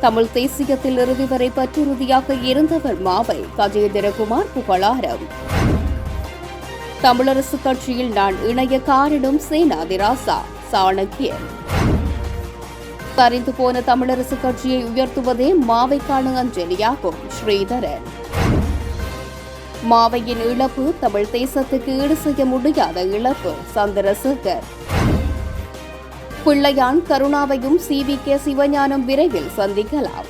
தமிழ் தேசியத்தில் இறுதி வரை பற்றுறுதியாக இருந்தவர் மாவை கஜேந்திரகுமார் புகழாரம். தமிழரசு கட்சியில் நான் இணைய காரணம் சேனாதிராசா சாணக்கியன். சரிந்து போன தமிழரசு கட்சியை உயர்த்துவதே மாவைக்கான அஞ்சலியாகும் ஸ்ரீதரன். மாவையின் இழப்பு தமிழ் தேசத்துக்கு ஈடு செய்ய முடியாத இழப்பு சந்திரசேகர். பிள்ளையான் கருணாவையும் CVK சிவஞானம் விரைவில் சந்திக்கலாம்.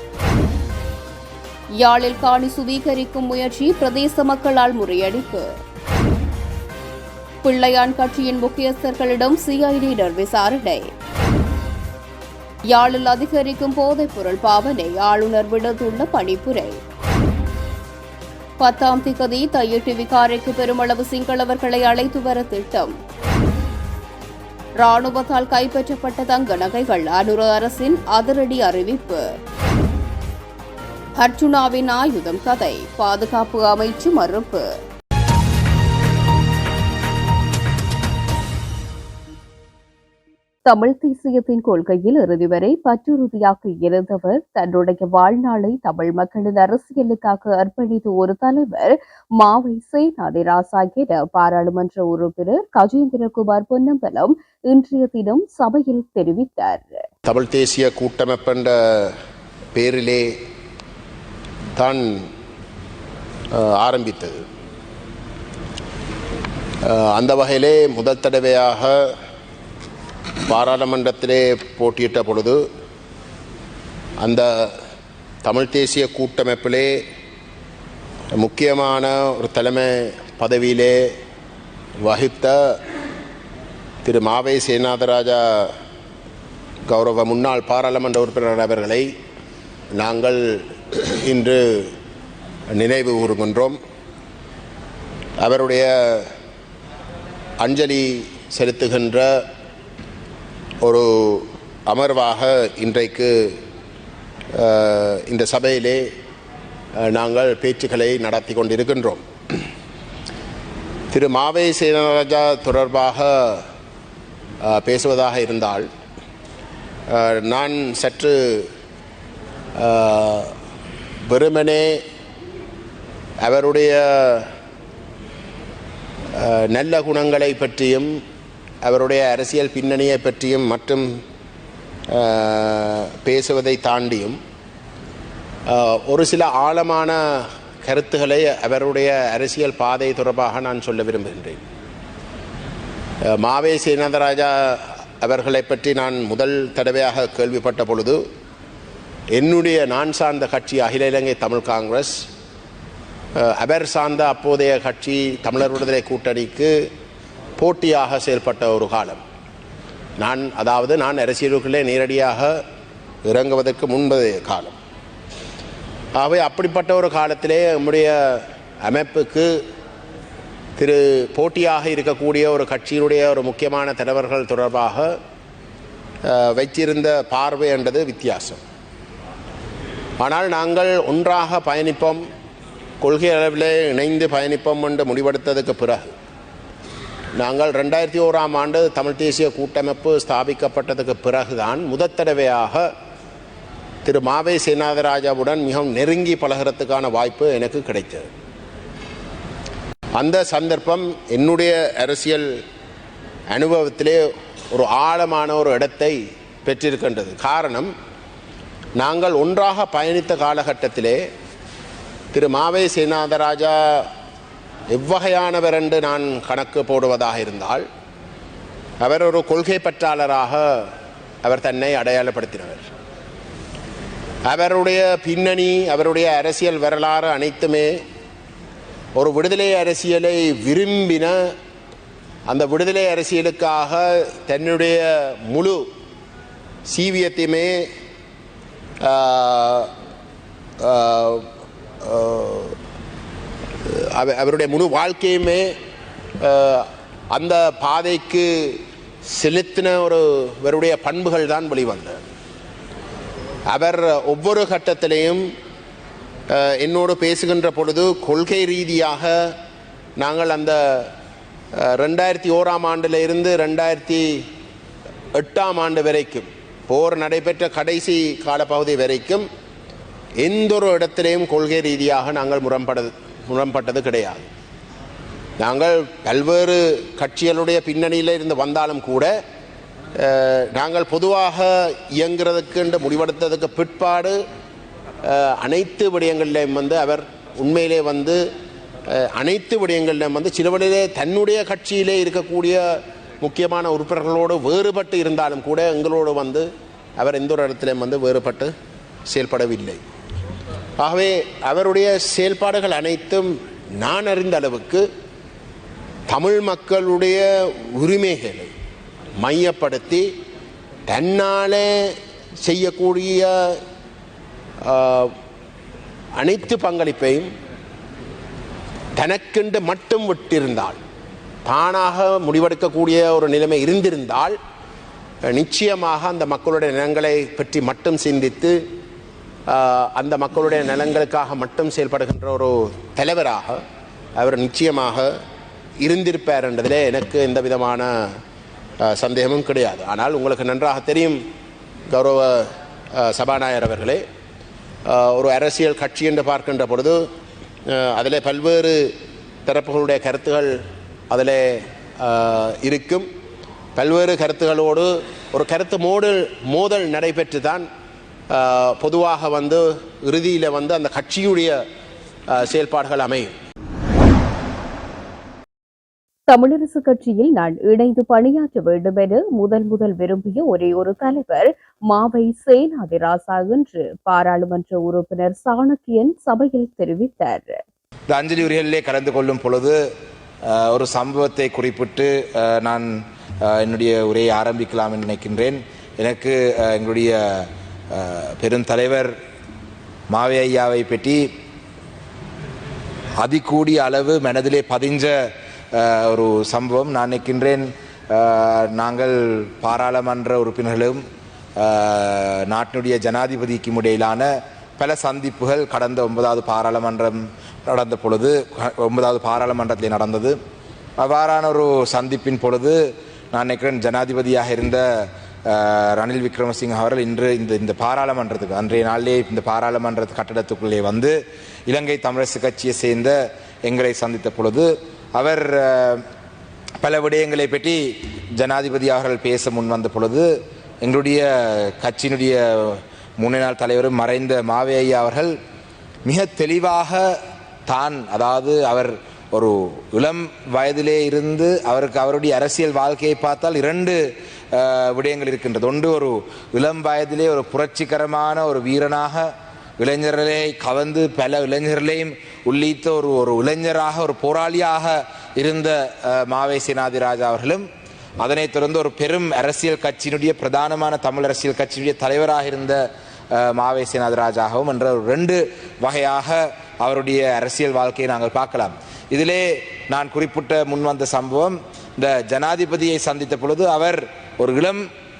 யாழில் காணி சுவீகரிக்கும் முயற்சி பிரதேச மக்களால் முறியடிப்பு. பிள்ளையான் கட்சியின் முக்கியஸ்தர்களிடம் CID விசாரணை. யாழில் அதிகரிக்கும் போதைப் பொருள் பாவனை ஆளுநர் விடுத்துள்ள பணிப்புரை. 10ஆம் திகதி தையிட்டு விகாரைக்கு பெருமளவு சிங்களவர்களை அழைத்து வர திட்டம். ராணுவத்தால் கைப்பற்றப்பட்ட தங்க நகைகள் அனுர அரசின் அதிரடி அறிவிப்பு. அர்ச்சுனாவின் ஆயுதம் கதை பாதுகாப்பு அமைச்சு மறுப்பு. தமிழ் தேசியத்தின் கொள்கையில் இறுதி வரை பற்றுறுதியாக இருந்தவர், தன்னுடைய வாழ்நாளை தமிழ் மக்களின் அரசியலுக்காக அர்ப்பணித்த ஒரு தலைவர் மாவை சேனாதிராசா என பாராளுமன்ற உறுப்பினர் கஜேந்திரகுமார் பொன்னம்பலம் இன்றைய தினம் சபையில் தெரிவித்தார். தமிழ் தேசிய கூட்டமைப்பு பேரிலே தான் ஆரம்பித்தது. அந்த வகையிலே முதல் தடவையாக பாராளுமன்றத்திலே போட்டியிட்ட பொழுது அந்த தமிழ் தேசிய கூட்டமைப்பிலே முக்கியமான ஒரு தலைமை பதவியிலே வகித்த திரு மாவை சேனாதிராசா கௌரவ முன்னாள் பாராளுமன்ற உறுப்பினர் அவர்களை நாங்கள் இன்று நினைவு கூறுகின்றோம். அவருடைய அஞ்சலி செலுத்துகின்ற ஒரு அமர்வாக இன்றைக்கு இந்த சபையிலே நாங்கள் பேச்சுக்களை நடத்தி கொண்டிருக்கின்றோம். திரு மாவை சேனாதிராசா தொடர்பாக பேசுவதாக இருந்தால் நான் சற்று வெறுமனே அவருடைய நல்ல குணங்களை பற்றியும் அவருடைய அரசியல் பின்னணியை பற்றியும் மற்றும் பேசுவதை தாண்டியும் ஒரு சில ஆழமான கருத்துக்களை அவருடைய அரசியல் பாதை தொடர்பாக நான் சொல்ல விரும்புகின்றேன். மாவை சேனாதிராசா அவர்களை பற்றி நான் முதல் தடவையாக கேள்விப்பட்ட பொழுது நான் சார்ந்த கட்சி அகில இலங்கை தமிழ் காங்கிரஸ், அவர் சார்ந்த அப்போதைய கட்சி தமிழர் விடுதலை கூட்டணிக்கு போட்டியாக செயல்பட்ட ஒரு காலம். நான் அரசியலுக்குள்ளே நேரடியாக இறங்குவதற்கு முன்பதைய காலம். ஆகவே அப்படிப்பட்ட ஒரு காலத்திலே நம்முடைய அமைப்புக்கு போட்டியாக இருக்கக்கூடிய ஒரு கட்சியினுடைய ஒரு முக்கியமான தலைவர்கள் தொடர்பாக வைத்திருந்த பார்வை என்றது வித்தியாசம். ஆனால் நாங்கள் ஒன்றாக பயணிப்போம், கொள்கை அளவிலே இணைந்து பயணிப்போம் என்று முடிவெடுத்ததுக்கு பிறகு நாங்கள் 2001ஆம் ஆண்டு தமிழ் தேசிய கூட்டமைப்பு ஸ்தாபிக்கப்பட்டதுக்கு பிறகுதான் முதற் தடவையாக திரு மாவை சேனாதிராசாவுடன் மிகவும் நெருங்கி பழகிறதுக்கான வாய்ப்பு எனக்கு கிடைத்தது. அந்த சந்தர்ப்பம் என்னுடைய அரசியல் அனுபவத்திலே ஒரு ஆழமான ஒரு இடத்தை பெற்றிருக்கின்றது. காரணம், நாங்கள் ஒன்றாக பயணித்த காலகட்டத்திலே திரு மாவை சேனாதிராசா எவ்வகையானவர் என்று நான் கணக்கு போடுவதாக இருந்தால், அவர் ஒரு கொள்கை பற்றாளராக அவர் தன்னை அடையாளப்படுத்தினவர். அவருடைய பின்னணி, அவருடைய அரசியல் வரலாறு அனைத்துமே ஒரு விடுதலை அரசியலை விரும்பின, அந்த விடுதலை அரசியலுக்காக தன்னுடைய முழு சீவியத்தையுமே அவருடைய முழு வாழ்க்கையுமே அந்த பாதைக்கு செலுத்தின ஒருவருடைய பண்புகள் தான் வெளிவந்தது. அவர் ஒவ்வொரு கட்டத்திலையும் என்னோடு பேசுகின்ற பொழுது கொள்கை ரீதியாக நாங்கள் அந்த 2001ஆம் ஆண்டிலிருந்து 2008ஆம் ஆண்டு வரைக்கும் போர் நடைபெற்ற கடைசி காலப்பகுதி வரைக்கும் எந்த ஒரு இடத்திலேயும் கொள்கை ரீதியாக நாங்கள் முரண்பட்டது கிடையாது. நாங்கள் பல்வேறு கட்சிகளுடைய பின்னணியில் இருந்து வந்தாலும் கூட நாங்கள் பொதுவாக இயங்குறதுக்கு முடிவெடுத்ததுக்கு பிற்பாடு அனைத்து விடயங்களிலும் அவர் உண்மையிலே அனைத்து விடயங்களிலும் சிலவழிலே தன்னுடைய கட்சியிலே இருக்கக்கூடிய முக்கியமான உறுப்பினர்களோடு வேறுபட்டு இருந்தாலும் கூட எங்களோடு அவர் எந்த ஒரு இடத்திலும் வேறுபட்டு செயல்படவில்லை. ஆகவே அவருடைய செயல்பாடுகள் அனைத்தும் நான் அறிந்த அளவுக்கு தமிழ் மக்களுடைய உரிமைகளை மையப்படுத்தி தன்னாலே செய்யக்கூடிய அனைத்து பங்களிப்பையும் தனக்கென்று மட்டும் விட்டிருந்தால், தானாக முடிவெடுக்கக்கூடிய ஒரு நிலைமை இருந்திருந்தால் நிச்சயமாக அந்த மக்களுடைய நலன்களை பற்றி மட்டும் சிந்தித்து அந்த மக்களுடைய நலன்களுக்காக மட்டும் செயல்படுகின்ற ஒரு தலைவராக அவர் நிச்சயமாக இருந்திருப்பார் என்றதில் எனக்கு எந்த விதமான சந்தேகமும் கிடையாது. ஆனால் உங்களுக்கு நன்றாக தெரியும் கௌரவ சபாநாயகர் அவர்களே, ஒரு அரசியல் கட்சி என்று பார்க்கின்ற பொழுது அதில் பல்வேறு தரப்புகளுடைய கருத்துகள் அதில் இருக்கும். பல்வேறு கருத்துகளோடு ஒரு கருத்து மோதல் நடைபெற்று தான் பொதுவாக இறுதியில் அந்த கட்சியுடைய செயல்பாடுகள் அமையும். தமிழரசு கட்சியில் நான் இணைந்து பணியாற்ற வேண்டும் என முதல் விரும்பிய ஒரே ஒரு தலைவர் மாவை சேனாதிராசா என்று பாராளுமன்ற உறுப்பினர் சாணக்கியன் சபையில் தெரிவித்தார். அஞ்சலி உரைகளிலே கலந்து கொள்ளும் பொழுது ஒரு சம்பவத்தை குறிப்பிட்டு நான் என்னுடைய உரையை ஆரம்பிக்கலாம் என்று நினைக்கின்றேன். எனக்கு எங்களுடைய பெருந்தலைவர் மாவை ஐயாவை பற்றி அதிகூடிய அளவு மனதிலே பதிஞ்ச ஒரு சம்பவம். நான் நினைக்கின்றேன் நாங்கள் பாராளுமன்ற உறுப்பினர்களும் நாட்டினுடைய ஜனாதிபதிக்கும் இடையிலான பல சந்திப்புகள் கடந்த 9வது பாராளுமன்றம் நடந்த பொழுது 9வது பாராளுமன்றத்தில் நடந்தது. அவ்வாறான ஒரு சந்திப்பின் பொழுது நான் நினைக்கிறேன் ஜனாதிபதியாக இருந்த ரணில் விக்ரமசிங்க அவர்கள் இன்று இந்த பாராளுமன்றத்துக்கு அன்றைய நாளிலே இந்த பாராளுமன்ற கட்டடத்துக்குள்ளே இலங்கை தமிழரசு கட்சியை சேர்ந்த எங்களை சந்தித்த பொழுது அவர் பல விடயங்களை பற்றி ஜனாதிபதி அவர்கள் பேச முன் வந்த பொழுது எங்களுடைய கட்சியினுடைய முன்னாள் தலைவரும் மறைந்த மாவை ஐயா அவர்கள் மிக தெளிவாக அதாவது அவர் ஒரு இளம் வயதிலே இருந்து அவருடைய அரசியல் வாழ்க்கையை பார்த்தால் 2 விடயங்கள் இருக்கின்றது. ஒன்று, ஒரு இளம் வயதிலே ஒரு புரட்சிகரமான ஒரு வீரனாக இளைஞர்களை கவர்ந்து பல இளைஞர்களையும் உள்ளித்த ஒரு இளைஞராக ஒரு போராளியாக இருந்த மாவை சேனாதிராஜா அவர்களும், அதனைத் தொடர்ந்து ஒரு பெரும் அரசியல் கட்சியினுடைய பிரதானமான தமிழ் அரசியல் கட்சியினுடைய தலைவராக இருந்த மாவை சேனாதிராஜாகவும் என்ற 2 வகையாக அவருடைய அரசியல் வாழ்க்கையை நாங்கள் பார்க்கலாம். இதிலே நான் குறிப்பிட்ட முன்வந்த சம்பவம், இந்த ஜனாதிபதியை சந்தித்த பொழுது அவர்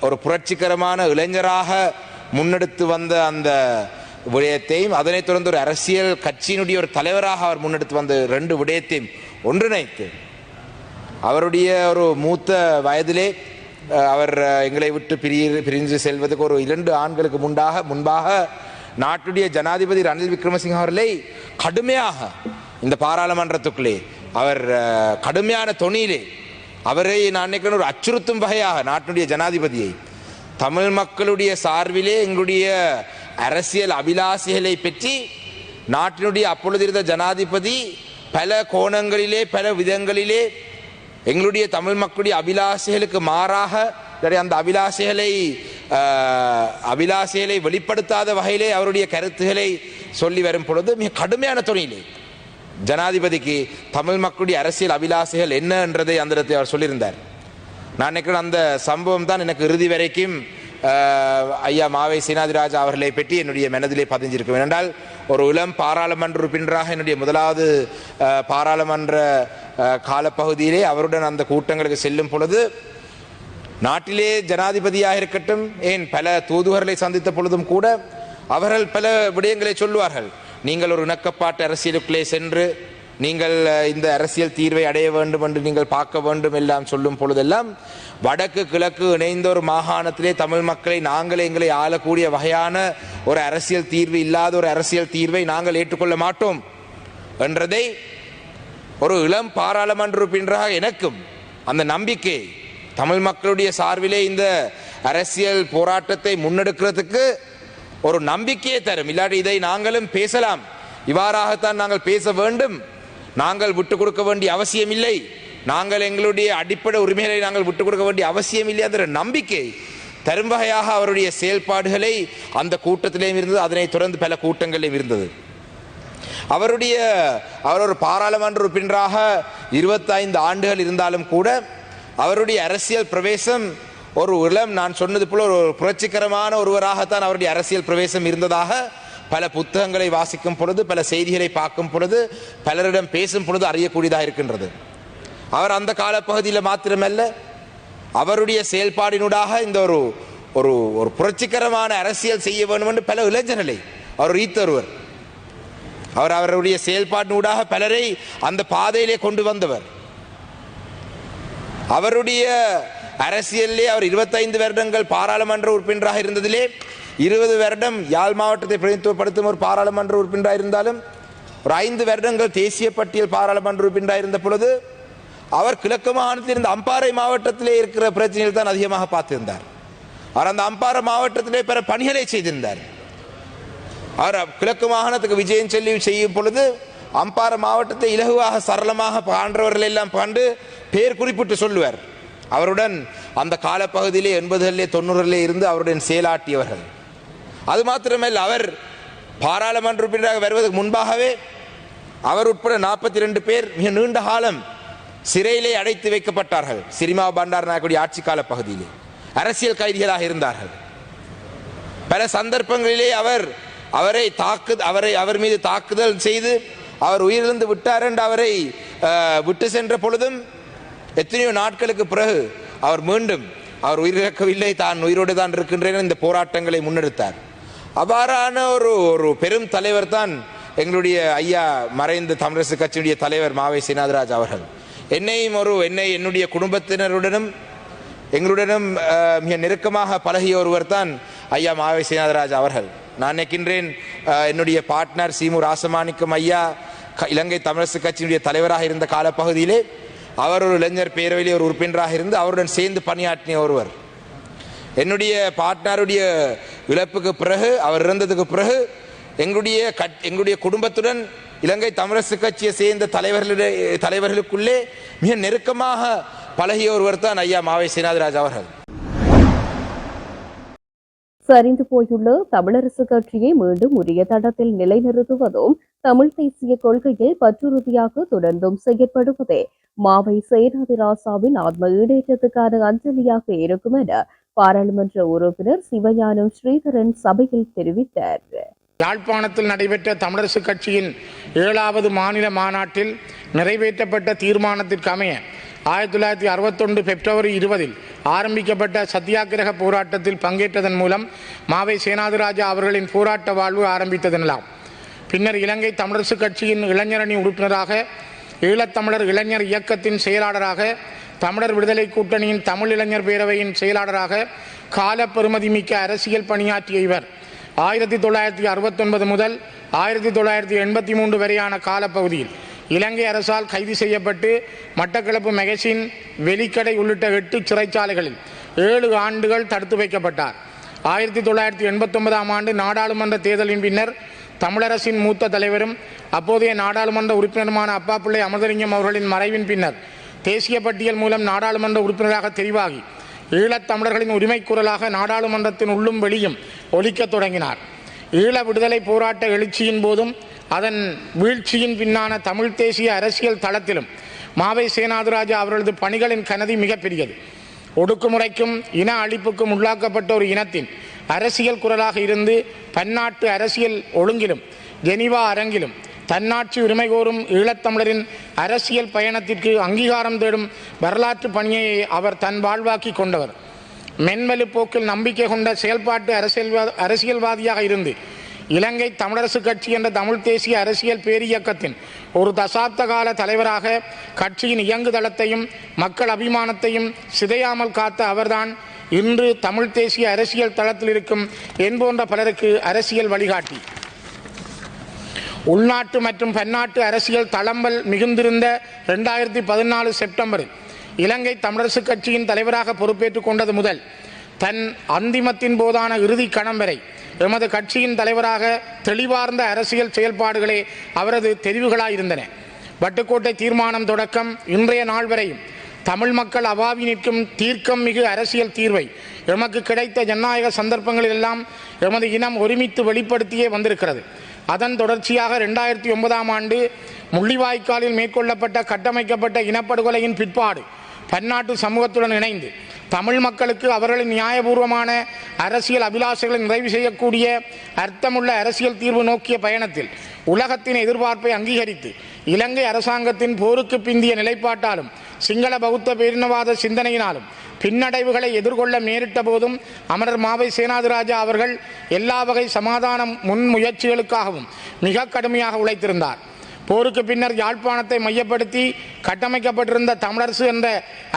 ஒரு புரட்சிகரமான இளைஞராக முன்னெடுத்து வந்த அந்த விடயத்தையும், அதனைத் தொடர்ந்து ஒரு அரசியல் கட்சியினுடைய ஒரு தலைவராக அவர் முன்னெடுத்து வந்த 2 விடயத்தையும் ஒன்றிணைத்து அவருடைய ஒரு மூத்த வயதிலே அவர் எங்களை விட்டு பிரிஞ்சு செல்வதற்கு ஒரு 2 ஆண்டுகளுக்கு முன்பாக நாட்டுடைய ஜனாதிபதி ரணில் விக்ரமசிங்க அவர்களை கடுமையாக இந்த பாராளுமன்றத்துக்குள்ளே அவர் கடுமையான தொனியிலே அவரை நான் நினைக்கிறேன் ஒரு அச்சுறுத்தும் வகையாக நாட்டுடைய ஜனாதிபதியை தமிழ் மக்களுடைய சார்பிலே எங்களுடைய அரசியல் அபிலாஷைகளை பற்றி நாட்டினுடைய அப்பொழுது இருந்த ஜனாதிபதி பல கோணங்களிலே பல விதங்களிலே எங்களுடைய தமிழ் மக்களுடைய அபிலாஷைகளுக்கு மாறாக அந்த அபிலாஷைகளை வெளிப்படுத்தாத வகையிலே அவருடைய கருத்துக்களை சொல்லி வரும் பொழுது மிக கடுமையான தொனியிலே ஜனாதிபதிக்கு தமிழ் மக்களுடைய அரசியல் அபிலாஷைகள் என்ன என்றதை அந்த இடத்தை அவர் சொல்லியிருந்தார். நான் நினைக்கிறேன் அந்த சம்பவம் தான் எனக்கு இறுதி வரைக்கும் ஐயா மாவை சேனாதிராஜா அவர்களை பற்றி என்னுடைய மனதிலே பதிஞ்சிருக்கும். ஏனென்றால் ஒரு இளம் பாராளுமன்ற உறுப்பினராக என்னுடைய 1வது பாராளுமன்ற காலப்பகுதியிலே அவருடன் அந்த கூட்டங்களுக்கு செல்லும் பொழுது நாட்டிலே ஜனாதிபதியாக இருக்கட்டும், ஏன் பல தூதுவர்களை சந்தித்த பொழுதும் கூட அவர்கள் பல விடயங்களை சொல்லுவார்கள். நீங்கள் ஒரு இணக்கப்பாட்டு அரசியலுக்குள்ளே சென்று நீங்கள் இந்த அரசியல் தீர்வை அடைய வேண்டும் என்று நீங்கள் பார்க்க வேண்டும் எல்லாம் சொல்லும் பொழுதெல்லாம் வடக்கு கிழக்கு இணைந்த ஒரு மாகாணத்திலே தமிழ் மக்களை நாங்களே எங்களை ஆளக்கூடிய வகையான ஒரு அரசியல் தீர்வு இல்லாத ஒரு அரசியல் தீர்வை நாங்கள் ஏற்றுக்கொள்ள மாட்டோம் என்றதை ஒரு இளம் பாராளுமன்ற உறுப்பினராக எனக்கும் அந்த நம்பிக்கை தமிழ் மக்களுடைய சார்பிலே இந்த அரசியல் போராட்டத்தை முன்னெடுக்கிறதுக்கு ஒரு நம்பிக்கையை தரும். இல்லாட்டி இதை நாங்களும் பேசலாம், இவ்வாறாகத்தான் நாங்கள் பேச வேண்டும், நாங்கள் விட்டுக் கொடுக்க வேண்டிய அவசியம் இல்லை, நாங்கள் எங்களுடைய அடிப்படை உரிமைகளை நாங்கள் விட்டுக் கொடுக்க வேண்டிய அவசியம் இல்லை என்ற நம்பிக்கை தரும் வகையாக அவருடைய செயல்பாடுகளை அந்த கூட்டத்திலேயும் இருந்தது, அதனை தொடர்ந்து பல கூட்டங்களிலும் இருந்தது. அவர் ஒரு பாராளுமன்ற உறுப்பினராக 25 ஆண்டுகள் இருந்தாலும் கூட அவருடைய அரசியல் பிரவேசம் ஒரு இளம், நான் சொன்னது போல ஒரு புரட்சிகரமான ஒருவராகத்தான் அவருடைய அரசியல் பிரவேசம் இருந்ததாக பல புத்தகங்களை வாசிக்கும் பொழுது, பல செய்திகளை பார்க்கும் பொழுது, பலரிடம் பேசும் பொழுது அறியக்கூடியதாக இருக்கின்றது. அவர் அந்த காலப்பகுதியில் மாத்திரமல்ல, அவருடைய செயல்பாடினூடாக இந்த ஒரு புரட்சிகரமான அரசியல் செய்ய வேண்டும் என்று பல இளைஞர்களை அவர் ஈர்த்தருவர். அவர் அவருடைய செயல்பாட்டினூடாக பலரை அந்த பாதையிலே கொண்டு வந்தவர். அவருடைய அரசியலிலே அவர் 25 வருடங்கள் பாராளுமன்ற உறுப்பினராக இருந்ததிலே 20 வருடம் யாழ் மாவட்டத்தை பிரதிநிதித்துவப்படுத்தும் ஒரு பாராளுமன்ற உறுப்பினராக இருந்தாலும் ஒரு 5 வருடங்கள் தேசிய பட்டியல் பாராளுமன்ற உறுப்பினராக இருந்த பொழுது அவர் கிழக்கு மாகாணத்தில் இருந்த அம்பாறை மாவட்டத்திலே இருக்கிற பிரச்சனைகள் தான் அதிகமாக பார்த்திருந்தார். அவர் அந்த அம்பாறை மாவட்டத்திலே பிற பணிகளை செய்திருந்தார். அவர் கிழக்கு மாகாணத்துக்கு விஜயம் சொல்லி செய்யும் பொழுது அம்பாறை மாவட்டத்தை இலகுவாக சரளமாக பாண்டவர்கள் எல்லாம் பாண்டு பேர் குறிப்பிட்டு சொல்லுவார். அவருடன் அந்த காலப்பகுதியிலே 80களிலே 90களிலே இருந்து அவருடன் செயலாற்றியவர்கள். அது மாத்திரமல்ல, அவர் பாராளுமன்ற உறுப்பினராக வருவதற்கு முன்பாகவே அவர் உட்பட 42 பேர் மிக நீண்ட காலம் சிறையிலே அடைத்து வைக்கப்பட்டார்கள். சிறிமா பண்டார் நாயக்குடைய ஆட்சி கால பகுதியிலே அரசியல் கைதிகளாக இருந்தார்கள். பல சந்தர்ப்பங்களிலே அவர் மீது தாக்குதல் செய்து அவர் உயிரிழந்து விட்டார் என்று அவரை விட்டு சென்ற பொழுதும் எத்தனையோ நாட்களுக்கு பிறகு அவர் மீண்டும் அவர் உயிரிழக்கவில்லை, தான் உயிரோடு தான் இருக்கின்றேன் இந்த போராட்டங்களை முன்னெடுத்தார். அவ்வாறான ஒரு பெரும் தலைவர் தான் எங்களுடைய ஐயா மறைந்த தமிழரசு கட்சியுடைய தலைவர் மாவை சேனாதிராஜ் அவர்கள். என்னுடைய குடும்பத்தினருடனும் எங்களுடனும் மிக நெருக்கமாக பழகிய ஒருவர் தான் ஐயா மாவை சேனாதிராஜ் அவர்கள். நான் நினைக்கின்றேன் என்னுடைய பார்ட்னர் சீமு ராசமாணிக்கம் ஐயா இலங்கை தமிழரசு கட்சியினுடைய தலைவராக இருந்த காலப்பகுதியிலே அவர் ஒரு இளைஞர் பேரவையிலே ஒரு உறுப்பினராக இருந்து அவருடன் சேர்ந்து பணியாற்றிய ஒருவர். என்னுடைய பார்ட்னருடைய இழப்புக்கு பிறகு, அவர் இறந்ததுக்கு பிறகு எங்களுடைய குடும்பத்துடன் இலங்கை தமிழரசு கட்சியை சேர்ந்த தலைவர்களுக்குள்ளே மிக நெருக்கமாக பழகிய ஒருவர் தான் ஐயா மாவை சேனாதிராஜ் அவர்கள். சரிந்து போயுள்ள தமிழரசு கட்சியை மீண்டும் உரிய தடத்தில் நிலைநிறுத்துவதும் தமிழ் தேசிய கொள்கையில் பற்றுறுதியாக தொடர்ந்தும் செயற்படுவதே மாவை சேனாதிராசாவின் ஆத்ம ஈடேற்றத்துக்கான அஞ்சலியாக இருக்கும் என பாராளுமன்ற உறுப்பினர் சிவஞானம் ஸ்ரீதரன் சபையில் தெரிவித்தார். யாழ்ப்பாணத்தில் நடைபெற்ற தமிழரசு கட்சியின் 7வது மாநில மாநாட்டில் நிறைவேற்றப்பட்ட தீர்மானத்திற்கு அமைய 1961 பிப்ரவரி 20 ஆரம்பிக்கப்பட்ட சத்தியாகிரக போராட்டத்தில் பங்கேற்றதன் மூலம் மாவை சேனாதிராஜா அவர்களின் போராட்ட வாழ்வு ஆரம்பித்ததெனலாம். பின்னர் இலங்கை தமிழரசு கட்சியின் இளைஞரணி உறுப்பினராக, ஈழத்தமிழர் இளைஞர் இயக்கத்தின் செயலாளராக, தமிழர் விடுதலை கூட்டணியின் தமிழ் இளைஞர் பேரவையின் செயலாளராக கால பெறுமதிமிக்க அரசியல் பணியாற்றிய இவர் 1969 முதல் 1983 வரையான காலப்பகுதியில் இலங்கை அரசால் கைது செய்யப்பட்டு மட்டக்களப்பு மெகசின், வெலிக்கடை உள்ளிட்ட 8 சிறைச்சாலைகளில் 7 ஆண்டுகள் தடுத்து வைக்கப்பட்டார். 1989ஆம் ஆண்டு நாடாளுமன்ற தேர்தலின் பின்னர் தமிழரசின் மூத்த தலைவரும் அப்போதைய நாடாளுமன்ற உறுப்பினருமான அப்பாப்பிள்ளை அமிர்தலிங்கம் அவர்களின் மறைவின் பின்னர் தேசிய பட்டியல் மூலம் நாடாளுமன்ற உறுப்பினராக தெரிவாகி ஈழத்தமிழர்களின் உரிமை குரலாக நாடாளுமன்றத்தின் உள்ளும் வெளியும் ஒலிக்கத் தொடங்கினார். ஈழ விடுதலை போராட்ட எழுச்சியின் போதும் அதன் வீழ்ச்சியின் பின்னான தமிழ் தேசிய அரசியல் தளத்திலும் மாவை சேனாதிராஜா அவர்களது பணிகளின் கனதி மிகப்பெரியது. ஒடுக்குமுறைக்கும் இன அழிப்புக்கும் உள்ளாக்கப்பட்ட ஒரு இனத்தின் அரசியல் குரலாக இருந்து பன்னாட்டு அரசியல் ஒழுங்கிலும் ஜெனீவா அரங்கிலும் தன்னாட்சி உரிமை கோரும் ஈழத்தமிழரின் அரசியல் பயணத்திற்கு அங்கீகாரம் தேடும் வரலாற்று பணியை அவர் தன் வாழ்வாக்கி கொண்டவர். மென்வலு போக்கில் நம்பிக்கை கொண்ட செயல்பாட்டு அரசியல்வாதியாக இருந்து இலங்கை தமிழரசு கட்சி என்ற தமிழ் தேசிய அரசியல் பேரியக்கத்தின் ஒரு தசாப்த கால தலைவராக கட்சியின் இயங்குதளத்தையும் மக்கள் அபிமானத்தையும் சிதையாமல் காத்த அவர்தான் இன்று தமிழ் தேசிய அரசியல் தளத்தில் இருக்கும் என் போன்ற பலருக்கு அரசியல் வழிகாட்டி. உள்நாட்டு மற்றும் பன்னாட்டு அரசியல் தளம்பல் மிகுந்திருந்த 2014 செப்டம்பரில் இலங்கை தமிழரசுக் கட்சியின் தலைவராக பொறுப்பேற்றுக் கொண்டது முதல் தன் அந்திமத்தின் போதான இறுதி கணம் வரை எமது கட்சியின் தலைவராக தெளிவார்ந்த அரசியல் செயல்பாடுகளே அவரது தெரிவுகளாயிருந்தன. வட்டுக்கோட்டை தீர்மானம் தொடக்கம் இன்றைய நாள் வரையும் தமிழ் மக்கள் அவாவி நிற்கும் தீர்க்கம் மிகு அரசியல் தீர்வை எமக்கு கிடைத்த ஜனநாயக சந்தர்ப்பங்களிலெல்லாம் எமது இனம் ஒருமித்து வெளிப்படுத்தியே வந்திருக்கிறது. அதன் தொடர்ச்சியாக 2009ஆம் ஆண்டு முள்ளிவாய்க்காலில் மேற்கொள்ளப்பட்ட கட்டமைக்கப்பட்ட இனப்படுகொலையின் பிற்பாடு பன்னாட்டு சமூகத்துடன் இணைந்து தமிழ் மக்களுக்கு அவர்களின் நியாயபூர்வமான அரசியல் அபிலாஷைகளை நிறைவு செய்யக்கூடிய அர்த்தமுள்ள அரசியல் தீர்வு நோக்கிய பயணத்தில் உலகத்தின் எதிர்பார்ப்பை அங்கீகரித்து இலங்கை அரசாங்கத்தின் போருக்கு பிந்திய நிலைப்பாட்டாலும் சிங்கள பௌத்த பேரினவாத சிந்தனையினாலும் பின்னடைவுகளை எதிர்கொள்ள நேரிட்ட போதும் அமரர் மாவை சேனாதிராஜா அவர்கள் எல்லா வகை சமாதான முன்முயற்சிகளுக்காகவும் மிக கடுமையாக உழைத்திருந்தார். போருக்கு பின்னர் யாழ்ப்பாணத்தை மையப்படுத்தி கட்டமைக்கப்பட்டிருந்த தமிழரசு என்ற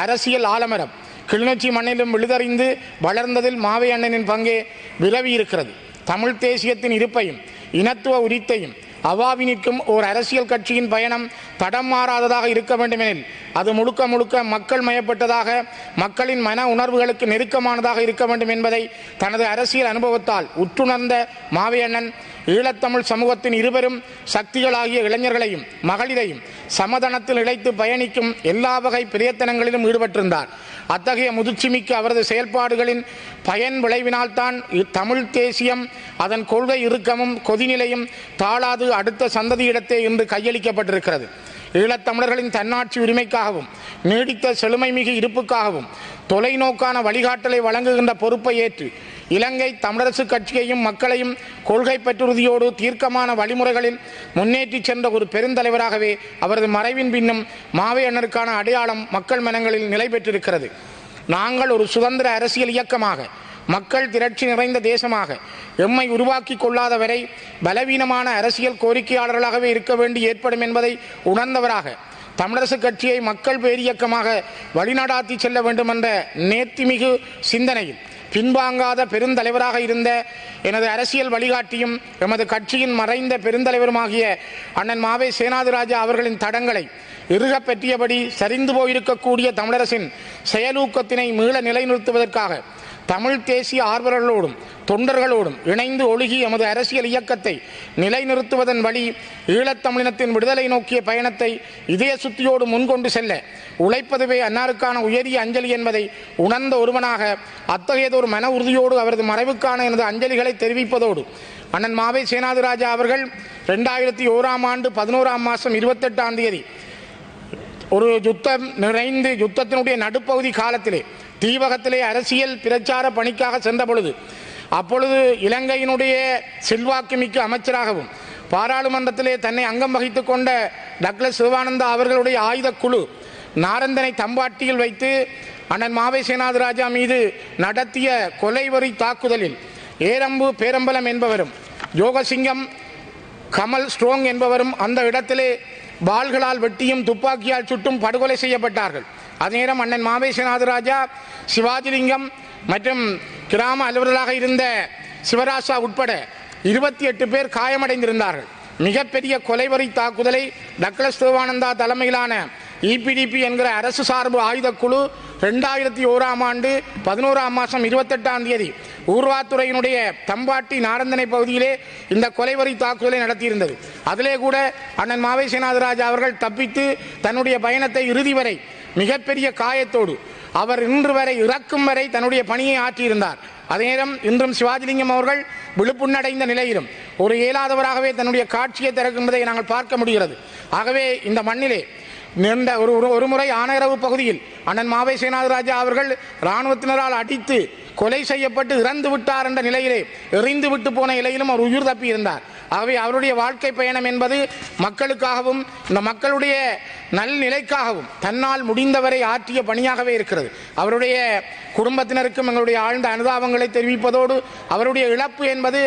அரசியல் ஆலமரம் கிளிநொச்சி மண்ணிலும் விழுதறிந்து வளர்ந்ததில் மாவை அண்ணனின் பங்கே விரவி இருக்கிறது. தமிழ் தேசியத்தின் இருப்பையும் இனத்துவ உரித்தையும் அவாவி நிற்கும் ஓர் அரசியல் கட்சியின் பயணம் தடம் மாறாததாக இருக்க வேண்டுமெனில் அது முழுக்க முழுக்க மக்கள் மயப்பட்டதாக, மக்களின் மன உணர்வுகளுக்கு நெருக்கமானதாக இருக்க வேண்டும் என்பதை தனது அரசியல் அனுபவத்தால் உற்றுணர்ந்த மாவையண்ணன் ஈழத்தமிழ் சமூகத்தின் இருவரும் சக்திகளாகிய இளைஞர்களையும் மகளிரையும் சமதனத்தில் இழைத்து பயணிக்கும் எல்லா வகை பிரயத்தனங்களிலும் ஈடுபட்டிருந்தார். அத்தகைய முதிர்ச்சிமிக்க அவரது செயல்பாடுகளின் பயன் விளைவினால்தான் தமிழ் தேசியம் அதன் கொள்கை இறுக்கமும் கொதிநிலையும் தாழாது அடுத்த சந்ததியிடத்தே இன்று கையளிக்கப்பட்டிருக்கிறது. ஈழத்தமிழர்களின் தன்னாட்சி உரிமைக்காகவும் நீடித்த செழுமைமிகு இருப்புக்காகவும் தொலைநோக்கான வழிகாட்டலை வழங்குகின்ற பொறுப்பை ஏற்று இலங்கை தமிழரசுக் கட்சியையும் மக்களையும் கொள்கை பற்றுறுதியோடு தீர்க்கமான வழிமுறைகளில் முன்னேற்றி சென்ற ஒரு பெருந்தலைவராகவே அவரது மறைவின் பின்னும் மாவை அண்ணனுக்கான அடையாளம் மக்கள் மனங்களில் நிலை பெற்றிருக்கிறது. நாங்கள் ஒரு சுதந்திர அரசியல் இயக்கமாக, மக்கள் திரட்சி நிறைந்த தேசமாக எம்மை உருவாக்கி கொள்ளாத வரை பலவீனமான அரசியல் கோரிக்கையாளர்களாகவே இருக்க வேண்டி ஏற்படும் என்பதை உணர்ந்தவராக தமிழரசுக் கட்சியை மக்கள் பேரியக்கமாக வழிநடாத்தி செல்ல வேண்டும் என்ற நேர்த்திமிகு சிந்தனையில் பின்வாங்காத பெருந்தலைவராக இருந்த எனது அரசியல் வழிகாட்டியும் எமது கட்சியின் மறைந்த பெருந்தலைவருமாகிய அண்ணன் மாவை சேனாதிராஜா அவர்களின் தடங்களை இறுக பெற்றியபடி சரிந்து போயிருக்கக்கூடிய தமிழரசின் செயலூக்கத்தினை மீள நிலைநிறுத்துவதற்காக தமிழ் தேசிய ஆர்வலர்களோடும் தொண்டர்களோடும் இணைந்து ஒழுகி எமது அரசியல் இயக்கத்தை நிலைநிறுத்துவதன் வழி ஈழத்தமிழினத்தின் விடுதலை நோக்கிய பயணத்தை இதய சுத்தியோடு முன்கொண்டு செல்ல உழைப்பதுவே அன்னாருக்கான உயரிய அஞ்சலி என்பதை உணர்ந்த ஒருவனாக அத்தகையதொரு மன உறுதியோடு அவரது மறைவுக்கான எனது அஞ்சலிகளை தெரிவிப்பதோடு அண்ணன் மாவை சேனாதிராஜா அவர்கள் 2001ஆம் ஆண்டு 11ஆம் மாதம் 28ஆம் தேதி ஒரு யுத்தம் நிறைந்து யுத்தத்தினுடைய நடுப்பகுதி காலத்திலே தீவகத்திலே அரசியல் பிரச்சார பணிக்காக சென்ற பொழுது அப்பொழுது இலங்கையினுடைய செல்வாக்குமிக்க அமைச்சராகவும் பாராளுமன்றத்திலே தன்னை அங்கம் வகித்துக் கொண்ட டக்ளஸ் சிவானந்தா அவர்களுடைய ஆயுத குழு நாரந்தனை தம்பாட்டியில் வைத்து அண்ணன் மாவை சேனாதிராஜா மீது நடத்திய கொலைவரி தாக்குதலில் ஏரம்பு பேரம்பலம் என்பவரும் யோகசிங்கம் கமல் ஸ்ட்ரோங் என்பவரும் அந்த இடத்திலே வாள்களால் வெட்டியும் துப்பாக்கியால் சுட்டும் படுகொலை செய்யப்பட்டார்கள். அதே நேரம் அண்ணன் மாவை சேனாதிராஜா, சிவாஜிலிங்கம் மற்றும் கிராம அலுவலராக இருந்த சிவராசா உட்பட 28 பேர் காயமடைந்திருந்தார்கள். மிகப்பெரிய கொலைவரி தாக்குதலை டக்ளஸ் தேவானந்தா தலைமையிலான இபிடிபி என்கிற அரசு சார்பு ஆயுத குழு 2001ஆம் ஆண்டு 11ஆம் மாதம் 28ஆம் தேதி ஊர்வாத்துறையினுடைய தம்பாட்டி நாரந்தனை பகுதியிலே இந்த கொலைவரி தாக்குதலை நடத்தியிருந்தது. அதிலே கூட அண்ணன் மாவை சேனாதிராஜா அவர்கள் தப்பித்து தன்னுடைய பயணத்தை இறுதி வரை மிகப்பெரிய காயத்தோடு அவர் இன்று வரை இறக்கும் வரை தன்னுடைய பணியை ஆற்றியிருந்தார். அதே நேரம் இன்றும் சிவாஜிலிங்கம் அவர்கள் விழுப்புண்ணடைந்த நிலையிலும் ஒரு இயலாதவராகவே தன்னுடைய காட்சியை திறக்கின்றதை நாங்கள் பார்க்க முடிகிறது. ஆகவே இந்த மண்ணிலே நீண்ட ஒரு முறை ஆனையரவு பகுதியில் அண்ணன் மாவை சேனாதிராஜா அவர்கள் இராணுவத்தினரால் அடித்து கொலை செய்யப்பட்டு இறந்து விட்டார் என்ற நிலையிலே எறிந்து விட்டு போன நிலையிலும் அவர் உயிர் தப்பி இருந்தார். ஆகவே அவருடைய வாழ்க்கை பயணம் என்பது மக்களுக்காகவும் இந்த மக்களுடைய நல்நிலைக்காகவும் தன்னால் முடிந்தவரை ஆற்றிய பணியாகவே இருக்கிறது. அவருடைய குடும்பத்தினருக்கும் எங்களுடைய ஆழ்ந்த அனுதாபங்களை தெரிவிப்பதோடு அவருடைய இழப்பு என்பது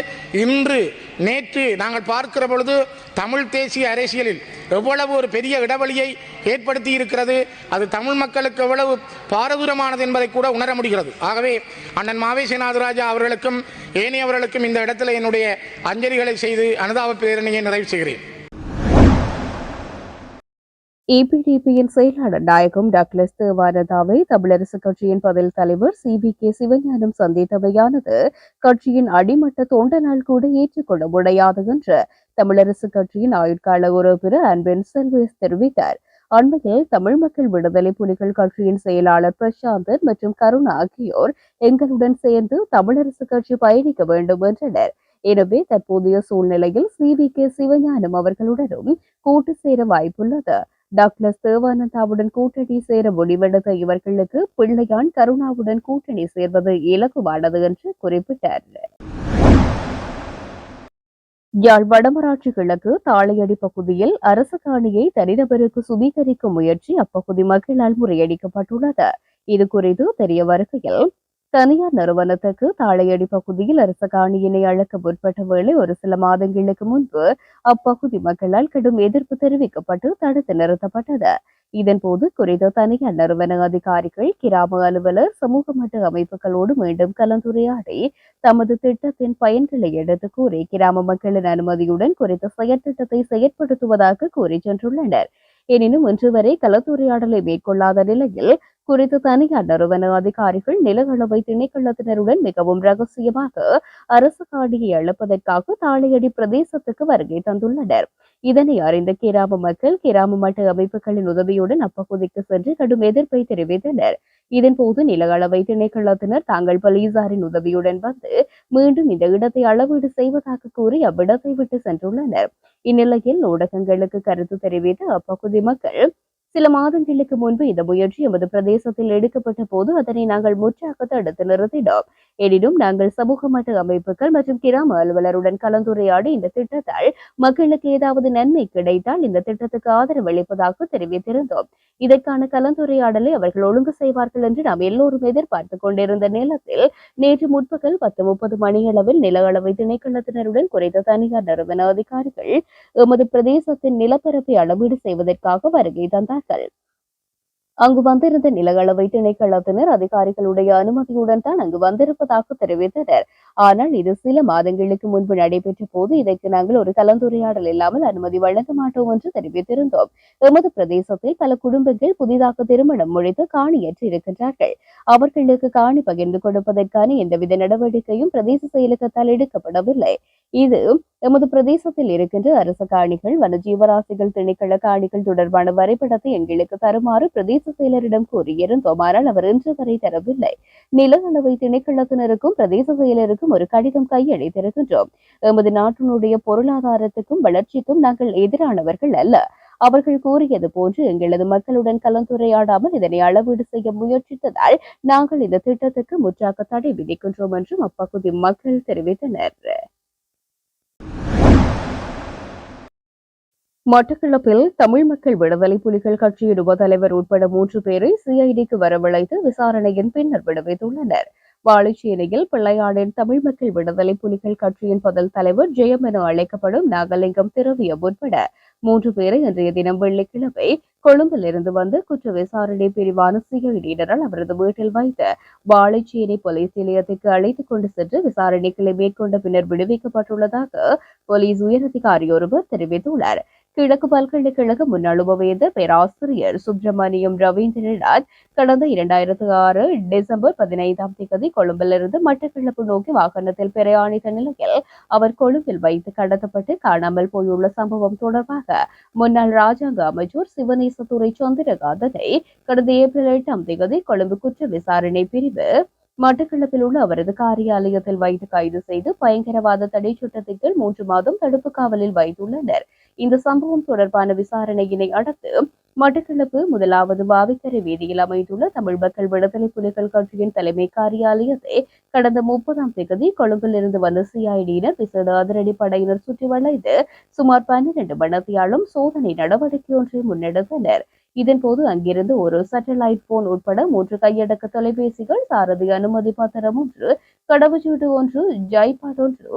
இன்று நேற்று நாங்கள் பார்க்கிற பொழுது தமிழ் தேசிய அரசியலில் எவ்வளவு ஒரு பெரிய இடைவெளியை ஏற்படுத்தி இருக்கிறது, அது தமிழ் மக்களுக்கு எவ்வளவு பாரதூரமானது என்பதை கூட உணர முடிகிறது. ஆகவே அண்ணன் மாவை சேனாதிராஜா அவர்களுக்கும் ஏனையவர்களுக்கும் இந்த இடத்துல என்னுடைய அஞ்சலிகளை செய்து அனுதாப பேரணியை நிறைவு செய்கிறேன். EPDPயின் செயலாளர் நாயகம் டக்ளஸ் தேவானந்தாவை தமிழரசுக் கட்சியின் பதில் தலைவர் CVK சிவஞானம் சந்தித்தவையானது கட்சியின் அடிமட்ட தொண்டனால் கூட ஏற்றுக்கொள்ள முடியாது என்று தமிழரசுக் கட்சியின் ஆயுட்கால உறுப்பினர் அன்பின் செல்வேஸ் தெரிவித்தார். அண்மையில் தமிழ் மக்கள் விடுதலை புலிகள் கட்சியின் செயலாளர் பிரசாந்தன் மற்றும் கருணா ஆகியோர் எங்களுடன் சேர்ந்து தமிழரசுக் கட்சி பயணிக்க வேண்டும் என்றனர். எனவே தற்போதைய சூழ்நிலையில் CVK சிவஞானம் அவர்களுடனும் கூட்டு சேர வாய்ப்புள்ளது. டக்ளஸ் தேவானந்தாவுடன் கூட்டணி சேர முடிவெடுத்த இவர்களுக்கு பிள்ளையான் கருணாவுடன் கூட்டணி சேர்வது இலகுவானது என்று குறிப்பிட்டார். யாழ் வடமராட்சி கிழக்கு தாளையடி பகுதியில் அரசு காணியை தனிநபருக்கு சுவீகரிக்கும் முயற்சி அப்பகுதி மக்களால் முறியடிக்கப்பட்டுள்ளது. இது குறித்து தெரிய வருகையில் தனியார் நிறுவனத்துக்கு தாளையடி பகுதியில் அரச காணியினை அழக்க முற்பட்ட வேளை ஒரு சில மாதங்களுக்கு முன்பு அப்பகுதி மக்களால் கடும் எதிர்ப்பு தெரிவிக்கப்பட்டு தடுத்து நிறுத்தப்பட்டது. இதன்போது குறித்த தனியார் நிறுவன அதிகாரிகள் கிராம அலுவலர் சமூக மட்ட அமைப்புகளோடு மீண்டும் கலந்துரையாடி தமது திட்டத்தின் பயன்களை எடுத்து கூறி கிராம மக்களின் அனுமதியுடன் குறித்த செயற்திட்டத்தை செயற்படுத்துவதாக கூறி சென்றுள்ளனர். எனினும் இன்று வரை கலந்துரையாடலை மேற்கொள்ளாத நிலையில் குறித்த தனியார் நிறுவன அதிகாரிகள் நிலகளவை திணைக்களத்தினருடன் மிகவும் ரகசியமாக அரசு காணியை அளிப்பதற்காக தாளையடி பிரதேசத்துக்கு வருகை தந்துள்ளனர். இதனை அறிந்த கிராம மக்கள் கிராம மட்ட அமைப்புகளின் உதவியுடன் அப்பகுதிக்கு சென்று கடும் எதிர்ப்பை தெரிவித்தனர். இதன்போது நிலகளவை திணைக்களத்தினர் தாங்கள் போலீசாரின் உதவியுடன் வந்து மீண்டும் இந்த இடத்தை அளவீடு செய்வதாக கூறி அவ்விடத்தை விட்டு சென்றுள்ளனர். இந்நிலையில் ஊடகங்களுக்கு கருத்து தெரிவித்த அப்பகுதி மக்கள் சில மாதங்களுக்கு முன்பு இந்த முயற்சி எமது பிரதேசத்தில் எடுக்கப்பட்ட போது அதனை நாங்கள் முற்றாக தடுத்து நிறுத்தினோம். எனினும் நாங்கள் சமூக மட்ட அமைப்புகள் மற்றும் கிராம அலுவலருடன் கலந்துரையாடி இந்த திட்டத்தால் மக்களுக்கு ஏதாவது நன்மை கிடைத்தால் இந்த திட்டத்துக்கு ஆதரவு அளிப்பதாக தெரிவித்திருந்தோம். இதற்கான கலந்துரையாடலை அவர்கள் ஒழுங்கு செய்வார்கள் என்று நாம் எல்லோரும் எதிர்பார்த்துக் கொண்டிருந்த நேரத்தில் நேற்று முற்பகல் 10:30 மணியளவில் நிலஅளவை திணைக்களத்தினருடன் குறைந்த தனியார் நிறுவன அதிகாரிகள் எமது பிரதேசத்தின் நிலப்பரப்பை அளவீடு செய்வதற்காக வருகை தந்தார்கள். அங்கு வந்திருந்த நிலகளவை திணைக்களத்தினர் அதிகாரிகளுடைய அனுமதியுடன் தான் அங்கு வந்திருப்பதாக தெரிவித்தனர். ஆனால் இது சில மாதங்களுக்கு முன்பு நடைபெற்ற போது இதற்கு நாங்கள் ஒரு கலந்துரையாடல் இல்லாமல் அனுமதி வழங்க மாட்டோம் என்று தெரிவித்திருந்தோம். எமது பிரதேசத்தில் பல குடும்பங்கள் புதிதாக திருமணம் முடித்து காணியற்று இருக்கின்றார்கள். அவர்களுக்கு காணி பகிர்ந்து கொடுப்பதற்கான எந்தவித நடவடிக்கையும் பிரதேச செயலகத்தால் எடுக்கப்படவில்லை. இது எமது பிரதேசத்தில் இருக்கின்ற அரச காணிகள் வனஜீவராசிகள் திணைக்கள காணிகள் தொடர்பான வரைபடத்தை எங்களுக்கு தருமாறு பிரதேச செயலரிடம் கூறியிருந்தோம். ஆனால் அவர் இன்று வரை தரவில்லை. நில அளவை திணைக்களத்தினருக்கும் பிரதேச செயலருக்கும் ஒரு கடிதம் கையளித்திருக்கின்றோம். எமது நாட்டினுடைய பொருளாதாரத்துக்கும் வளர்ச்சிக்கும் நாங்கள் எதிரானவர்கள் அல்ல. அவர்கள் கூறியது போன்று எங்களது மக்களுடன் கலந்துரையாடாமல் இதனை அளவீடு செய்ய முயற்சித்ததால் நாங்கள் இந்த திட்டத்துக்கு முற்றாக தடை விதிக்கின்றோம் என்றும் அப்பகுதி மக்கள் தெரிவித்தனர். மட்டக்களப்பில் தமிழ் மக்கள் விடுதலை புலிகள் கட்சியின் உபதலைவர் உட்பட 3 பேரை CIDக்கு வரவழைத்து விசாரணையின் பின்னர் விடுவித்துள்ளனர். வாழைச்சேனையில் பிள்ளையாடின் தமிழ் மக்கள் விடுதலை புலிகள் கட்சியின் பதில் தலைவர் ஜெயம் என அழைக்கப்படும் நாகலிங்கம் திரவியம் உட்பட 3 பேரை இன்றைய தினம் வெள்ளிக்கிழமை கொழும்பில் இருந்து வந்து குற்ற விசாரணை பிரிவான CIDயினரால் அவரது வீட்டில் வைத்து வாழைச்சேனை போலீஸ் நிலையத்திற்கு அழைத்துக் கொண்டு சென்று விசாரணைகளை மேற்கொண்ட பின்னர் விடுவிக்கப்பட்டுள்ளதாக போலீஸ் உயரதிகாரி ஒருவர் தெரிவித்துள்ளார். கிழக்கு பல்கலைக்கழக முன்னாள் உபவேந்தர் பேராசிரியர் சுப்பிரமணியம் ரவீந்திரநாத் கடந்த 2006 டிசம்பர் 15 கொழும்பிலிருந்து மட்டக்களப்பு நோக்கி வாகனத்தில் பிரயாணித்த நிலையில் அவர் கொழும்பில் வைத்து கடத்தப்பட்டு காணாமல் போயுள்ள சம்பவம் தொடர்பாக முன்னாள் ராஜாங்க அமைச்சர் சிவனேசதுரை சந்திரகாந்தனை கடந்த ஏப்ரல் 8 கொழும்பு குற்ற விசாரணை பிரிவு மட்டக்களப்பில் உள்ள அவரது காரியாலயத்தில் வைத்து கைது செய்து பயங்கரவாத தடை சட்டத்தின் கீழ் 3 மாதம் தடுப்பு காவலில் வைத்துள்ளனர். இந்த சம்பவம் தொடர்பான விசாரணையினை அடுத்து மட்டக்களப்பு 1வது வாவிக்கரை வீதியில் அமைந்துள்ள தமிழ் மக்கள் விடுதலை புலிகள் கட்சியின் தலைமை காரியாலயத்தை கடந்த 30 கொழும்பில் இருந்து வந்த CIDயினர் விசேட அதிரடி படையினர் சுற்றி வளைத்து சுமார் 12 மணித்தியாலும் சோதனை நடவடிக்கை ஒன்றை முன்னெடுத்தனர். இதன்போது அங்கிருந்து ஒரு சேட்டலைட் போன் உட்பட 3 கையடக்க தொலைபேசிகள், சாரதி அனுமதி பத்திரம் ஒன்று, கடவுச்சீட்டு ஒன்று, ஜைபாட் ஒன்று,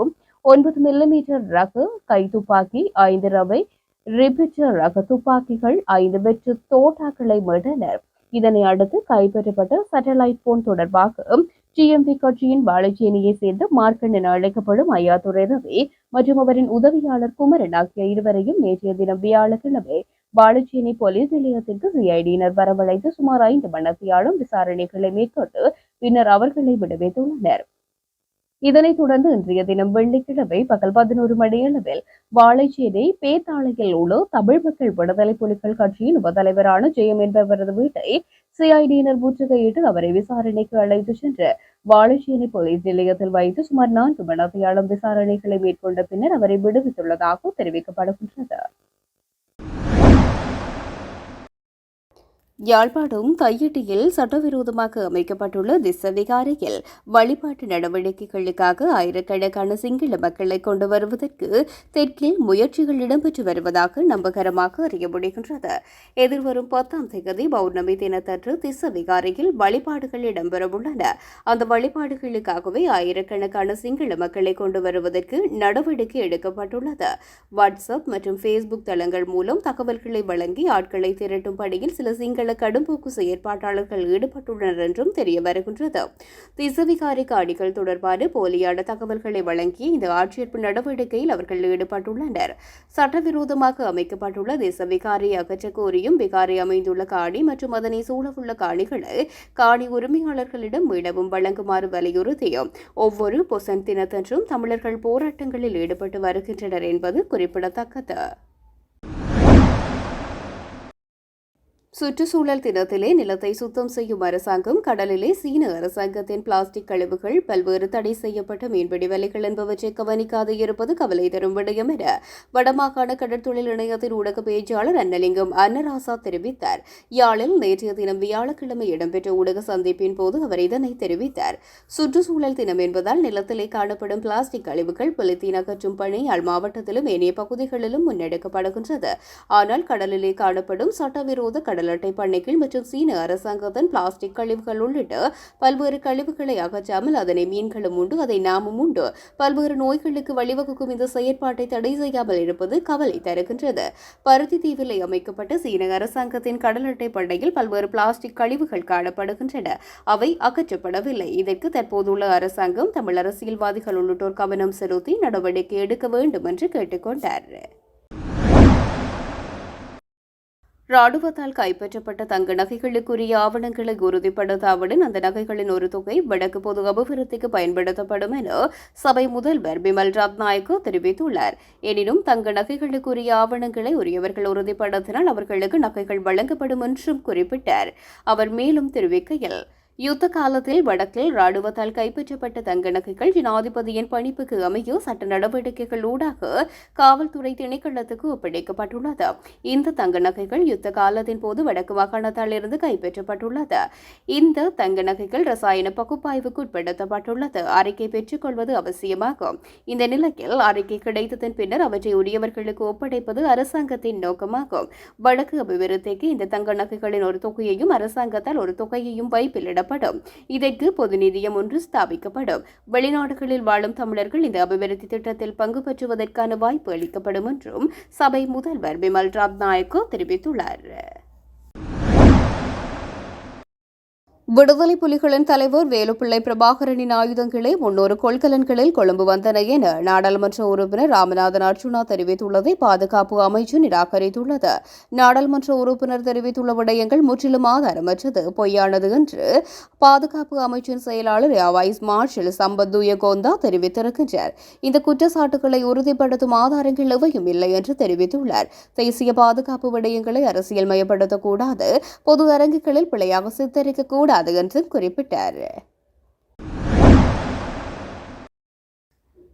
9 மில்லிமீட்டர் ரக கைத்துப்பாக்கி, 5 ரவை ரிபிட்டர் ரக துப்பாக்கிகள், 5 வெற்று தோட்டாக்களை மீட்டனர். இதனை அடுத்து கைப்பற்றப்பட்ட சேட்டலைட் போன் தொடர்பாக டிஎம்பி கட்சியின் வாழைச்சேனியை சேர்ந்த மார்க்கன் என அழைக்கப்படும் ஐயாதுரை ரவி மற்றும் அவரின் உதவியாளர் குமரன் ஆகிய இருவரையும் நேற்றைய தினம் வியாழக்கிழமை வாழைச்சேனை போலீஸ் நிலையத்திற்கு சிஐடியினர் வரவழைத்து சுமார் 5 மணித்தியாலும் விசாரணைகளை மேற்கொண்டு பின்னர் அவர்களை விடுவித்துள்ளனர். இதனைத் தொடர்ந்து இன்றைய தினம் வெள்ளிக்கிழமை பகல் 11 மணியளவில் வாழைச்சேனை பேத்தாளையில் உள்ள தமிழ் மக்கள் விடுதலை புலிகள் கட்சியின் உபதலைவரான ஜெயம் என்பவரது வீட்டை சிஐடியினர் முற்றுகையிட்டு அவரை விசாரணைக்கு அழைத்து சென்று வாழைச்சேனை போலீஸ் நிலையத்தில் வைத்து சுமார் 4 மணித்தியாலும் விசாரணைகளை மேற்கொண்ட பின்னர் அவரை விடுவித்துள்ளதாக தெரிவிக்கப்படுகின்றது. யாழ்ப்பாணம் தையிட்டியில் சட்டவிரோதமாக அமைக்கப்பட்டுள்ள திஸ்ஸவிகாரையில் வழிபாட்டு நடவடிக்கைகளுக்காக ஆயிரக்கணக்கான சிங்கள மக்களை கொண்டு வருவதற்கு தெற்கில் முயற்சிகள் இடம்பெற்று வருவதாக நம்பகரமாக அறிய முடிகின்றது. எதிர்வரும் 10ஆம் தேதி பௌர்ணமி தினத்தன்று திஸ்ஸவிகாரையில் வழிபாடுகள் இடம்பெறவுள்ளன. அந்த வழிபாடுகளுக்காகவே ஆயிரக்கணக்கான சிங்கள மக்களை கொண்டு வருவதற்கு நடவடிக்கை எடுக்கப்பட்டுள்ளது. வாட்ஸ்அப் மற்றும் ஃபேஸ்புக் தளங்கள் மூலம் தகவல்களை வழங்கி ஆட்களை திரட்டும் பணியில் சில சிங்கள கடும்போக்கு செயற்பாட்டாளர்கள் ஈடுபட்டுள்ளனர் என்றும் தெரிய வருகின்றது. திஸ்ஸவிகாரை காணிகள் தொடர்பான போலியான தகவல்களை வழங்கி இந்த ஆட்சேர்ப்பு நடவடிக்கையில் அவர்கள் ஈடுபட்டுள்ளனர். சட்டவிரோதமாக அமைக்கப்பட்டுள்ள திஸ்ஸவிகாரை அகற்ற கோரியும் விகாரை அமைந்துள்ள காணி மற்றும் அதனை சூழவுள்ள காணிகளை காணி உரிமையாளர்களிடம் மீளவும் வழங்குமாறு வலியுறுத்தியும் ஒவ்வொரு பொசன் தினத்தன்றும் தமிழர்கள் போராட்டங்களில் ஈடுபட்டு வருகின்றனர் என்பது குறிப்பிடத்தக்கது. சுற்றுச்சூழல் தினத்திலே நிலத்தை சுத்தம் செய்யும் அரசாங்கம் கடலிலே சீன அரசாங்கத்தின் பிளாஸ்டிக் கழிவுகள் பல்வேறு தடை செய்யப்பட்ட மீன்பிடி வலைகள் என்பவற்றை கவனிக்காது இருப்பது கவலை தரும் விடயம் என வடமாகாண கடற்தொழில் இணையத்தின் ஊடக பேச்சாளர் அன்னலிங்கம் அன்னராசா தெரிவித்தார். யாழில் நேற்றைய தினம் வியாழக்கிழமை இடம்பெற்ற ஊடக சந்திப்பின் போது அவர் இதனை தெரிவித்தார். சுற்றுச்சூழல் தினம் என்பதால் நிலத்திலே காணப்படும் பிளாஸ்டிக் கழிவுகள் பொலித்தீன் அகற்றும் பணி யாழ் மாவட்டத்திலும் ஏனைய பகுதிகளிலும் முன்னெடுக்கப்படுகின்றது. ஆனால் கடலிலே காணப்படும் சட்டவிரோத கடல் அட்டை பண்ணைகள் மற்றும் சீன அரசாங்கத்தின் பிளாஸ்டிக் கழிவுகள் உள்ளிட்ட பல்வேறு கழிவுகளை அகற்றாமல் அதனை மீன்களும் உண்டு, அதை நாமும் உண்டு, பல்வேறு நோய்களுக்கு வழிவகுக்கும் இந்த செயற்பாட்டை தடை செய்யாமல் இருப்பது கவலை தருகின்றது. பருத்தி தீவிலே அமைக்கப்பட்ட சீன அரசாங்கத்தின் கடல் அட்டை பண்ணையில் பல்வேறு பிளாஸ்டிக் கழிவுகள் காணப்படுகின்றன. அவை அகற்றப்படவில்லை. இதற்கு தற்போதுள்ள அரசாங்கம் தமிழ் அரசியல்வாதிகள் உள்ளிட்டோர் கவனம் செலுத்தி நடவடிக்கை எடுக்க வேண்டும் என்று கேட்டுக்கொண்டார். ராணுவத்தால் கைப்பற்றப்பட்ட தங்க நகைகளுக்குரிய ஆவணங்களை உறுதிப்படுத்தாவுடன் அந்த நகைகளின் ஒரு தொகை வடக்கு பொது அபிவிருத்திக்கு பயன்படுத்தப்படும் என சபை முதல்வர் பிமல் ரத்நாயக்க தெரிவித்துள்ளார். எனினும் தங்க நகைகளுக்குரிய ஆவணங்களை உரியவர்கள் உறுதிப்படுத்தினால் அவர்களுக்கு நகைகள் வழங்கப்படும் என்றும் குறிப்பிட்டார். அவர் மேலும் தெரிவிக்கையில், யுத்த காலத்தில் வடக்கில் ராணுவத்தால் கைப்பற்றப்பட்ட தங்க நகைகள் ஜனாதிபதியின் பணிப்புக்கு அமைய சட்ட நடவடிக்கைகள் ஊடாக காவல்துறை திணைக்களத்துக்கு ஒப்படைக்கப்பட்டுள்ளது. இந்த தங்க நகைகள் யுத்த காலத்தின் போது வடக்கு மாகாணத்தால் இருந்து கைப்பற்றப்பட்டுள்ளது. இந்த தங்க நகைகள் ரசாயன பகுப்பாய்வுக்கு உட்படுத்தப்பட்டுள்ளது. அறிக்கை பெற்றுக் கொள்வது அவசியமாகும். இந்த நிலையில் அறிக்கை கிடைத்ததன் பின்னர் அவற்றை உரியவர்களுக்கு ஒப்படைப்பது அரசாங்கத்தின் நோக்கமாகும். வடக்கு அபிவிருத்திக்கு இந்த தங்க நகைகளின் ஒரு தொகையையும் அரசாங்கத்தால் ஒரு தொகையையும் வைப்பிலிட இதற்கு பொது நிதியம் ஒன்று ஸ்தாபிக்கப்படும். வெளிநாடுகளில் வாழும் தமிழர்கள் இந்த அபிவிருத்தி திட்டத்தில் பங்கு பெற்றுவதற்கான வாய்ப்பு அளிக்கப்படும் என்றும் சபை முதல்வர் பிமல் ரத்நாயக்க தெரிவித்துள்ளார். விடுதலை புலிகளின் தலைவர் வேலுப்பிள்ளை பிரபாகரனின் ஆயுதங்களே 300 கொள்கலன்களில் கொழும்பு வந்தன என நாடாளுமன்ற உறுப்பினர் ராமநாதன் அர்ஜுனா தெரிவித்துள்ளதை பாதுகாப்பு அமைச்சு நிராகரித்துள்ளது. நாடாளுமன்ற உறுப்பினர் தெரிவித்துள்ள விடயங்கள் முற்றிலும் ஆதாரமற்றது, பொய்யானது என்று பாதுகாப்பு அமைச்சின் செயலாளர் வைஸ் மார்ஷல் சம்பத் துயகோந்தா தெரிவித்திருக்கின்றார். இந்த குற்றச்சாட்டுகளை உறுதிப்படுத்தும் ஆதாரங்கள் எவையும் இல்லை என்று தெரிவித்துள்ளார். தேசிய பாதுகாப்பு விடயங்களை அரசியல் மயப்படுத்தக்கூடாது, பொது அரங்குகளில் பிழையாக சித்தரிக்கக்கூடாது என்று குறிப்பிட்டார்.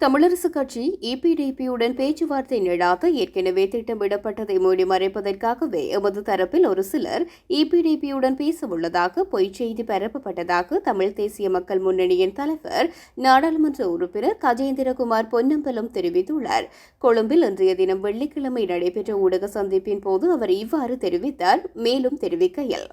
தமிழரசுக் கட்சி EPDPயுடன் பேச்சுவார்த்தை நடாத்த ஏற்கனவே திட்டமிடப்பட்டதை மூடி மறைப்பதற்காகவே எமது தரப்பில் ஒரு சிலர் EPDPயுடன் பேசவுள்ளதாக பொய்ச் செய்தி பரப்பப்பட்டதாக தமிழ் தேசிய மக்கள் முன்னணியின் தலைவர் நாடாளுமன்ற உறுப்பினர் கஜேந்திரகுமார் பொன்னம்பலம் தெரிவித்துள்ளார். கொழும்பில் இன்றைய தினம் வெள்ளிக்கிழமை நடைபெற்ற ஊடக சந்திப்பின் போது அவர் இவ்வாறு தெரிவித்தார். மேலும் தெரிவிக்கையில்,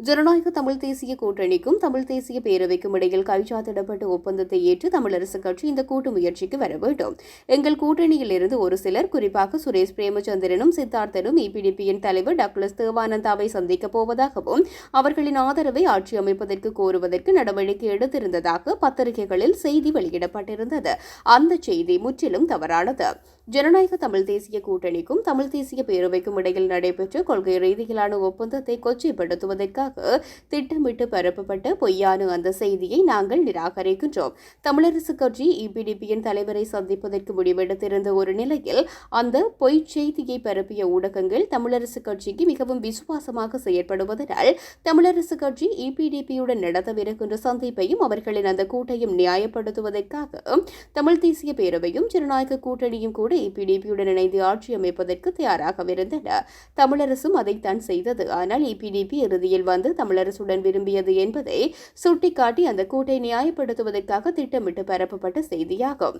ஜனநாயக தமிழ் தேசிய கூட்டணிக்கும் தமிழ் தேசிய பேரவைக்கும் இடையில் கைச்சாத்திடப்பட்ட ஒப்பந்தத்தை ஏற்று தமிழரசுக் கட்சி இந்த கூட்டு முயற்சிக்கு ஆட்சிக்கு வர வேண்டும். எங்கள் கூட்டணியில் இருந்து ஒரு சிலர், குறிப்பாக சுரேஷ் பிரேமச்சந்திரனும் சித்தார்த்தனும் இபிடிபியின் தலைவர் டக்ளஸ் தேவானந்தாவை சந்திக்கப் போவதாகவும் அவர்களின் ஆதரவை ஆட்சி அமைப்பதற்கு கோருவதற்கு நடவடிக்கை எடுத்திருந்ததாக பத்திரிகைகளில் செய்தி வெளியிடப்பட்டிருந்தது. அந்த செய்தி முற்றிலும் தவறானது. ஜனநாயக தமிழ் தேசிய கூட்டணிக்கும் தமிழ் தேசிய பேரவைக்கும் இடையில் நடைபெற்ற கொள்கை ரீதியிலான ஒப்பந்தத்தை கொச்சைப்படுத்துவதற்காக திட்டமிட்டு பரப்பப்பட்ட பொய்யான அந்த செய்தியை நாங்கள் நிராகரிக்கின்றோம். தமிழரசுக் கட்சி இபிடிபியின் தலைவரை சந்திப்பதற்கு முடிவெடுத்திருந்த ஒரு நிலையில் அந்த பொய்ச் செய்தியை பரப்பிய ஊடகங்கள் தமிழரசுக் கட்சிக்கு மிகவும் விசுவாசமாக செயற்படுவதனால் தமிழரசுக் கட்சி இபிடிபியுடன் நடத்தவிருக்கின்ற சந்திப்பையும் அவர்களின் அந்த கூட்டையும் நியாயப்படுத்துவதற்காக தமிழ் தேசிய பேரவையும் ஜனநாயக கூட்டணியும் கூட இபிடிபியுடன் இணைந்து ஆட்சி அமைப்பதற்கு தயாராகவிருந்தன. தமிழரசும் அதைத்தான் செய்தது. ஆனால் இபிடிபி இறுதியில் வந்து தமிழரசுடன் விரும்பியது என்பதை சுட்டிக்காட்டி அந்த கூட்டை நியாயப்படுத்துவதற்காக திட்டமிட்டு பரப்பப்பட்ட செய்தியாகும்.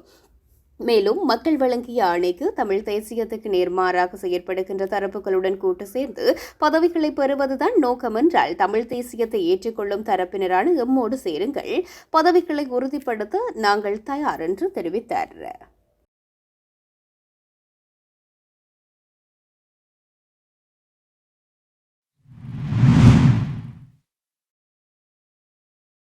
மேலும் மக்கள் வழங்கிய ஆணைக்கு தமிழ் தேசியத்துக்கு நேர்மாறாக செயற்படுகின்ற தரப்புகளுடன் கூட்டு சேர்ந்து பதவிகளை பெறுவதுதான் நோக்கம் என்றால் தமிழ் தேசியத்தை ஏற்றுக்கொள்ளும் தரப்பினரான எம்மோடு சேருங்கள், பதவிகளை உறுதிப்படுத்த நாங்கள் தயார் என்று தெரிவித்தார்.